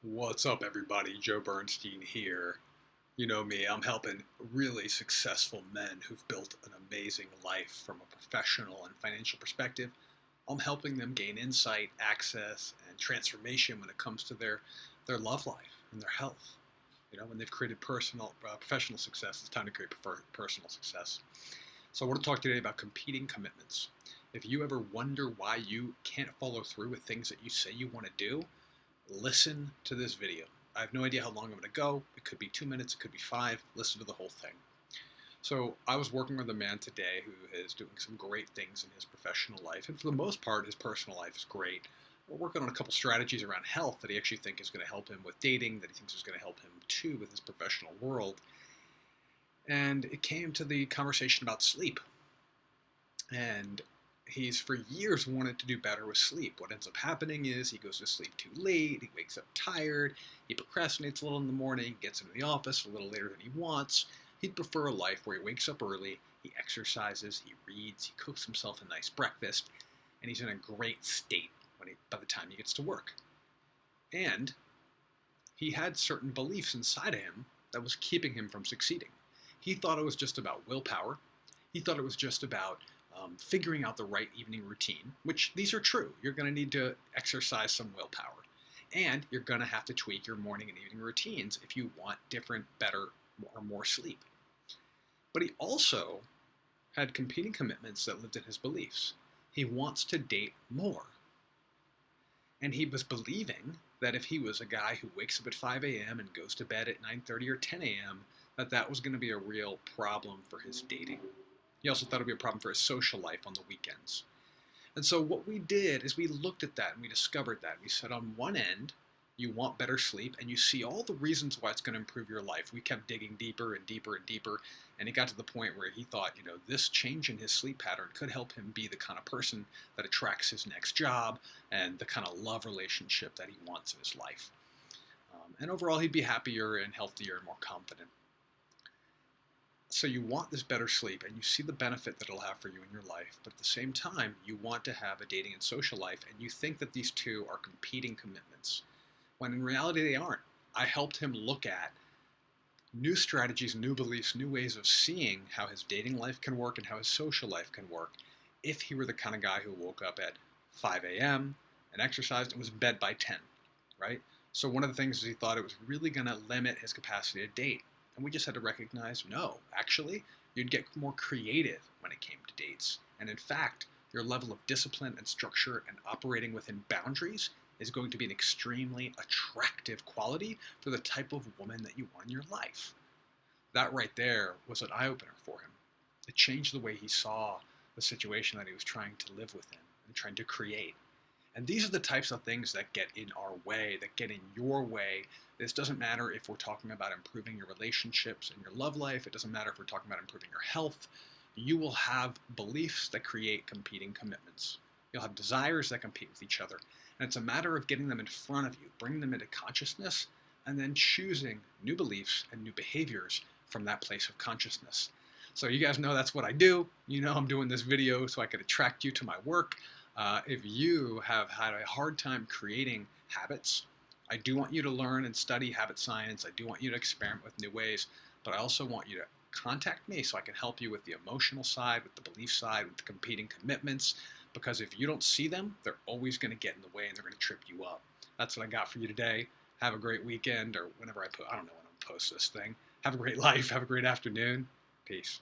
What's up, everybody? Joe Bernstein here. You know me, I'm helping really successful men who've built an amazing life from a professional and financial perspective. I'm helping them gain insight, access, and transformation when it comes to their love life and their health. When they've created professional success, it's time to create personal success. So I want to talk today about competing commitments. If you ever wonder why you can't follow through with things that you say you want to do, listen to this video. I have no idea how long I'm going to go. It could be 2 minutes, it could be five. Listen to the whole thing. So I was working with a man today who is doing some great things in his professional life, and for the most part, his personal life is great. We're working on a couple strategies around health that he actually thinks is going to help him with dating, that he thinks is going to help him too with his professional world. And it came to the conversation about sleep. And he's for years wanted to do better with sleep. What ends up happening is he goes to sleep too late, he wakes up tired, he procrastinates a little in the morning, gets into the office a little later than he wants. He'd prefer a life where he wakes up early, he exercises, he reads, he cooks himself a nice breakfast, and he's in a great state by the time he gets to work. And he had certain beliefs inside of him that was keeping him from succeeding. He thought it was just about willpower. He thought it was just about figuring out the right evening routine, which these are true. You're going to need to exercise some willpower. And you're going to have to tweak your morning and evening routines if you want different, better, or more sleep. But he also had competing commitments that lived in his beliefs. He wants to date more. And he was believing that if he was a guy who wakes up at 5 a.m. and goes to bed at 9:30 or 10 a.m., that was going to be a real problem for his dating. He also thought it would be a problem for his social life on the weekends. And so what we did is we looked at that and we discovered that. We said on one end, you want better sleep, and you see all the reasons why it's going to improve your life. We kept digging deeper and deeper and deeper, and it got to the point where he thought, this change in his sleep pattern could help him be the kind of person that attracts his next job and the kind of love relationship that he wants in his life. And overall, he'd be happier and healthier and more confident. So you want this better sleep, and you see the benefit that it'll have for you in your life, but at the same time, you want to have a dating and social life, and you think that these two are competing commitments, when in reality they aren't. I helped him look at new strategies, new beliefs, new ways of seeing how his dating life can work and how his social life can work if he were the kind of guy who woke up at 5 a.m. and exercised and was in bed by 10, right? So one of the things is he thought it was really going to limit his capacity to date. And we just had to recognize, no, actually, you'd get more creative when it came to dates. And in fact, your level of discipline and structure and operating within boundaries is going to be an extremely attractive quality for the type of woman that you want in your life. That right there was an eye-opener for him. It changed the way he saw the situation that he was trying to live within and trying to create. And these are the types of things that get in our way, that get in your way. This doesn't matter if we're talking about improving your relationships and your love life. It doesn't matter if we're talking about improving your health. You will have beliefs that create competing commitments. You'll have desires that compete with each other. And it's a matter of getting them in front of you, bringing them into consciousness, and then choosing new beliefs and new behaviors from that place of consciousness. So you guys know that's what I do. I'm doing this video so I could attract you to my work. If you have had a hard time creating habits, I do want you to learn and study habit science. I do want you to experiment with new ways, but I also want you to contact me so I can help you with the emotional side, with the belief side, with the competing commitments, because if you don't see them, they're always going to get in the way and they're going to trip you up. That's what I got for you today. Have a great weekend, or whenever I don't know when I'm going to post this thing. Have a great life. Have a great afternoon. Peace.